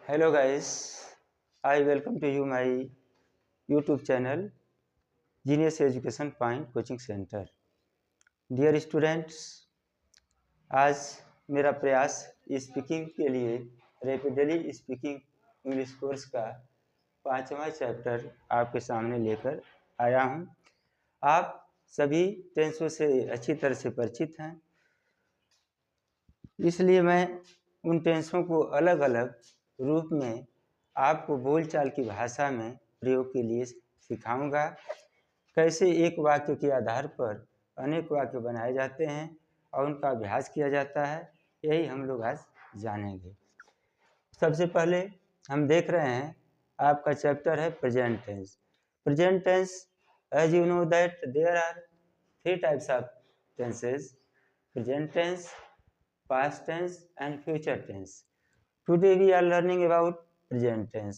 Hello guys, I welcome to you my YouTube channel Genius Education Point Coaching Center. Dear students, आज मेरा प्रयास speaking के लिए rapidly speaking English course का 5वां चैप्टर आपके सामने लेकर आया हूं। आप सभी टेंसों से अच्छी तरह से परिचित हैं, इसलिए मैं उन टेंसों को अलग अलग रूप में आपको बोलचाल की भाषा में प्रयोग के लिए सिखाऊंगा। कैसे एक वाक्य के आधार पर अनेक वाक्य बनाए जाते हैं और उनका अभ्यास किया जाता है, यही हम लोग आज जानेंगे। सबसे पहले हम देख रहे हैं आपका चैप्टर है present tense. Present tense, as you know that there are 3 types of tenses: present tense, past tense and future tense. Today we are learning about present tense.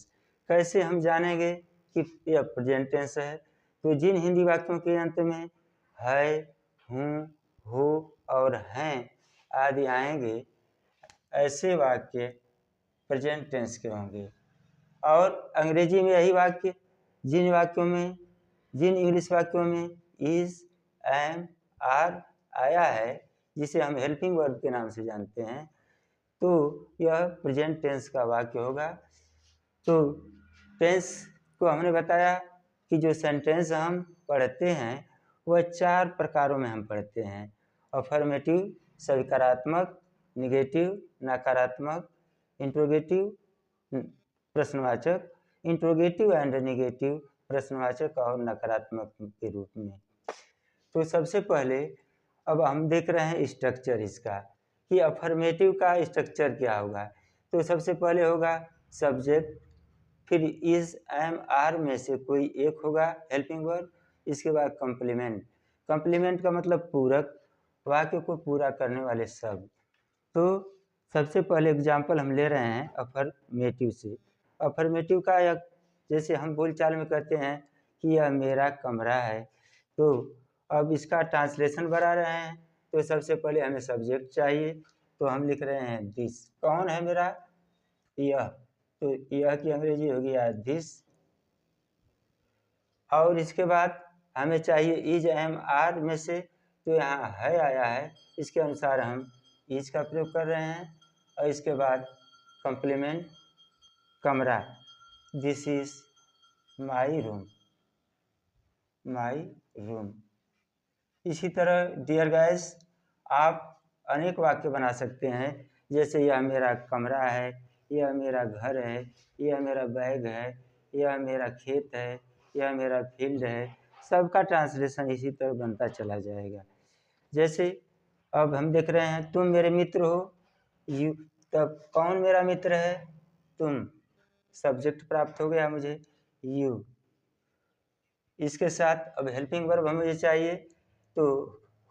कैसे हम जानेंगे कि यह प्रेजेंट टेंस है? तो जिन हिंदी वाक्यों के अंत में है, हूँ, हो और हैं आदि आएंगे, ऐसे वाक्य प्रेजेंट टेंस के होंगे। और अंग्रेजी में यही वाक्य, जिन इंग्लिश वाक्यों में इज, एम, आर आया है, जिसे हम हेल्पिंग वर्ब के नाम से जानते हैं, तो यह प्रेजेंट टेंस का वाक्य होगा। तो टेंस को हमने बताया कि जो सेंटेंस हम पढ़ते हैं वह 4 प्रकारों में हम पढ़ते हैं: अफर्मेटिव सकारात्मक, निगेटिव नकारात्मक, इंट्रोगेटिव प्रश्नवाचक, इंट्रोगेटिव एंड निगेटिव प्रश्नवाचक और नकारात्मक के रूप में। तो सबसे पहले अब हम देख रहे हैं स्ट्रक्चर इसका कि अफर्मेटिव का स्ट्रक्चर क्या होगा। तो सबसे पहले होगा सब्जेक्ट, फिर इज, एम, आर में से कोई एक होगा हेल्पिंग वर्ब, इसके बाद कॉम्प्लीमेंट। कॉम्प्लीमेंट का मतलब पूरक, वाक्य को पूरा करने वाले शब्द। तो सबसे पहले एग्जाम्पल हम ले रहे हैं अफर्मेटिव से। अफर्मेटिव का जैसे हम बोलचाल में कहते हैं कि यह मेरा कमरा है, तो अब इसका ट्रांसलेशन बना रहे हैं। तो सबसे पहले हमें सब्जेक्ट चाहिए, तो हम लिख रहे हैं दिस। कौन है मेरा? यह। तो यह की अंग्रेजी होगी दिस। और इसके बाद हमें चाहिए इज, एम, आर में से, तो यहाँ है आया है, इसके अनुसार हम इज का प्रयोग कर रहे हैं। और इसके बाद कॉम्प्लीमेंट, कमरा, this is my room, my room. इसी तरह डियर गाइस, आप अनेक वाक्य बना सकते हैं, जैसे यह मेरा कमरा है, यह मेरा घर है, यह मेरा बैग है, यह मेरा खेत है, यह मेरा फील्ड है। सबका ट्रांसलेशन इसी तरह बनता चला जाएगा। जैसे अब हम देख रहे हैं तुम मेरे मित्र हो, यू। तब कौन मेरा मित्र है? तुम। सब्जेक्ट प्राप्त हो गया मुझे, यू। इसके साथ अब हेल्पिंग वर्ब हमें चाहिए, तो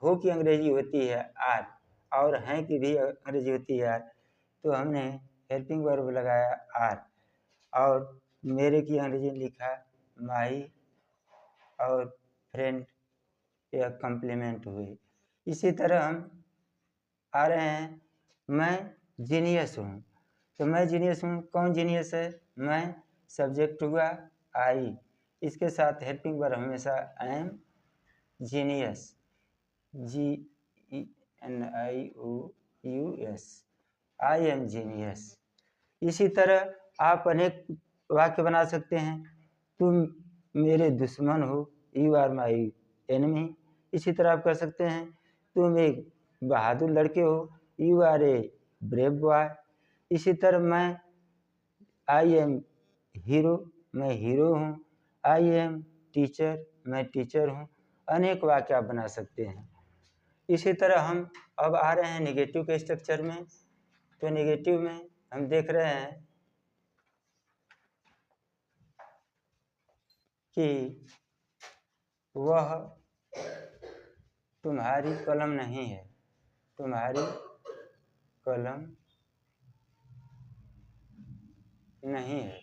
हो की अंग्रेजी होती है आर और हैं की भी अंग्रेजी होती है आर, तो हमने हेल्पिंग वर्ब लगाया आर। और मेरे की अंग्रेजी लिखा माई और फ्रेंड, यह कॉम्प्लीमेंट हुई। इसी तरह हम आ रहे हैं मैं जीनियस हूँ। तो मैं जीनियस हूँ, कौन जीनियस है? मैं। सब्जेक्ट हुआ आई, इसके साथ हेल्पिंग वर्ब हमेशा M genius, GENIOUS, I am genius. इसी तरह आप अनेक वाक्य बना सकते हैं। तुम मेरे दुश्मन हो, यू आर माई एनिमी। इसी तरह आप कह सकते हैं तुम एक बहादुर लड़के हो, you are a brave boy. इसी तरह मैं, आई एम हीरो, मैं हीरो हूँ। आई एम टीचर, मैं टीचर हूँ। अनेक वाक्य आप बना सकते हैं। इसी तरह हम अब आ रहे हैं नेगेटिव के स्ट्रक्चर में। तो नेगेटिव में हम देख रहे हैं कि वह तुम्हारी कलम नहीं है, तुम्हारी कलम नहीं है।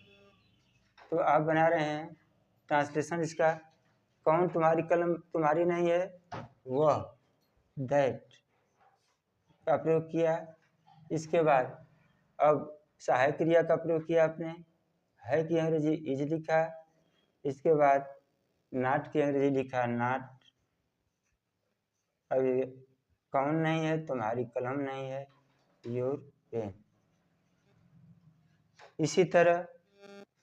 तो आप बना रहे हैं ट्रांसलेशन इसका, कौन तुम्हारी कलम तुम्हारी नहीं है? वह, दैट का प्रयोग किया। इसके बाद अब सहायक क्रिया का प्रयोग किया आपने, है की अंग्रेजी इज लिखा, इसके बाद नॉट की अंग्रेजी लिखा नॉट। अभी कौन नहीं है, तुम्हारी कलम नहीं है, योर पेन। इसी तरह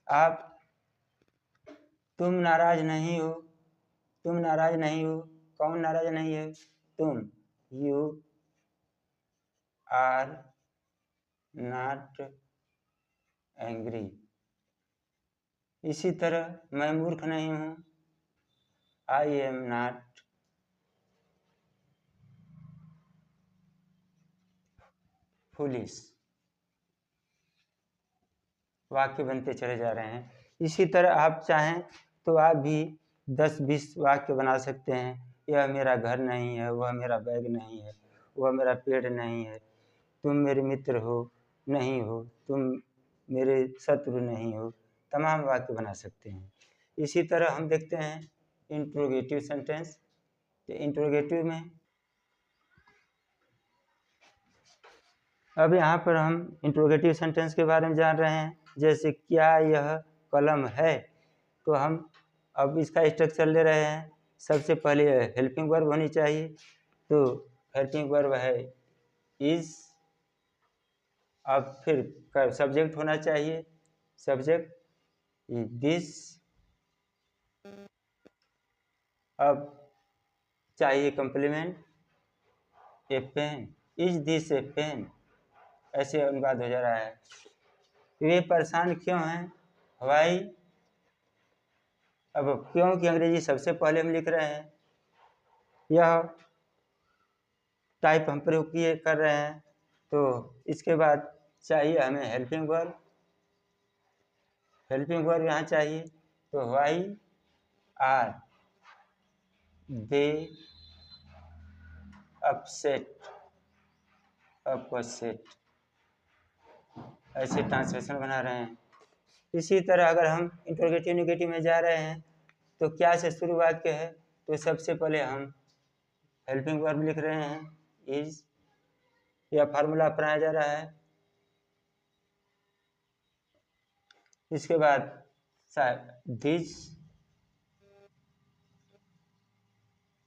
आप तुम नाराज नहीं हो, तुम नाराज नहीं हो, कौन नाराज नहीं है, तुम, यू आर नॉट एंग्री। इसी तरह मैं मूर्ख नहीं हूँ, आई एम नॉट फुलिश। वाक्य बनते चले जा रहे हैं। इसी तरह आप चाहें तो आप भी 10-20 वाक्य बना सकते हैं। यह मेरा घर नहीं है, वह मेरा बैग नहीं है, वह मेरा पेड़ नहीं है, तुम मेरे मित्र हो नहीं हो, तुम मेरे शत्रु नहीं हो, तमाम वाक्य बना सकते हैं। इसी तरह हम देखते हैं इंट्रोगेटिव सेंटेंस। इंट्रोगेटिव में अब यहाँ पर हम इंट्रोगेटिव सेंटेंस के बारे में जान रहे हैं। जैसे क्या यह कलम है, तो हम अब इसका स्ट्रक्चर ले रहे हैं। सबसे पहले हेल्पिंग वर्ब होनी चाहिए, तो हेल्पिंग वर्ब है इज। अब फिर सब्जेक्ट होना चाहिए, सब्जेक्ट दिस। अब चाहिए complement, a pen, is this a pen. ऐसे अनुवाद हो जा रहा है। वे परेशान क्यों हैं, वाई। अब क्यों की अंग्रेजी सबसे पहले हम लिख रहे हैं, यह टाइप हम प्रयोग किए कर रहे हैं, तो इसके बाद चाहिए हमें हेल्पिंग वर्ब। हेल्पिंग वर्ब यहाँ चाहिए, तो why are they upset, upset. ऐसे ट्रांसलेशन बना रहे हैं। इसी तरह अगर हम इंट्रोगेटिव नेगेटिव में जा रहे हैं, तो क्या से शुरू वाक्य है, तो सबसे पहले हम हेल्पिंग वर्ब लिख रहे हैं, इज। यह फार्मूला अपनाया जा रहा है। इसके बाद दिस।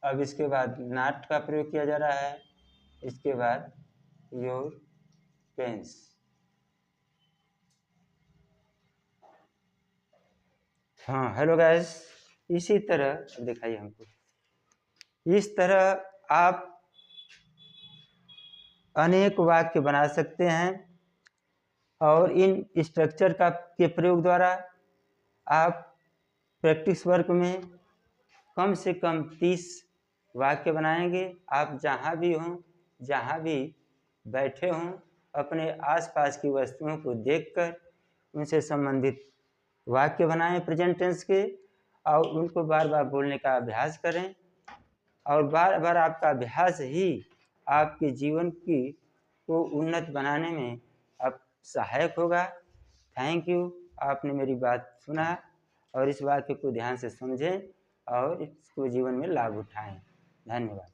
अब इसके बाद नॉट का प्रयोग किया जा रहा है। इसके बाद योर पेन्स। हाँ हेलो गाइस, इसी तरह दिखाइए हमको। इस तरह आप अनेक वाक्य बना सकते हैं, और इन स्ट्रक्चर के प्रयोग द्वारा आप प्रैक्टिस वर्क में कम से कम 30 वाक्य बनाएंगे। आप जहाँ भी हों, जहाँ भी बैठे हों, अपने आसपास की वस्तुओं को देखकर उनसे संबंधित वाक्य बनाएं प्रेजेंट टेंस के, और उनको बार बार बोलने का अभ्यास करें। और बार बार आपका अभ्यास ही आपके जीवन को उन्नत बनाने में अब सहायक होगा। थैंक यू, आपने मेरी बात सुना और इस वाक्य को ध्यान से समझें और इसको जीवन में लाभ उठाएं। धन्यवाद।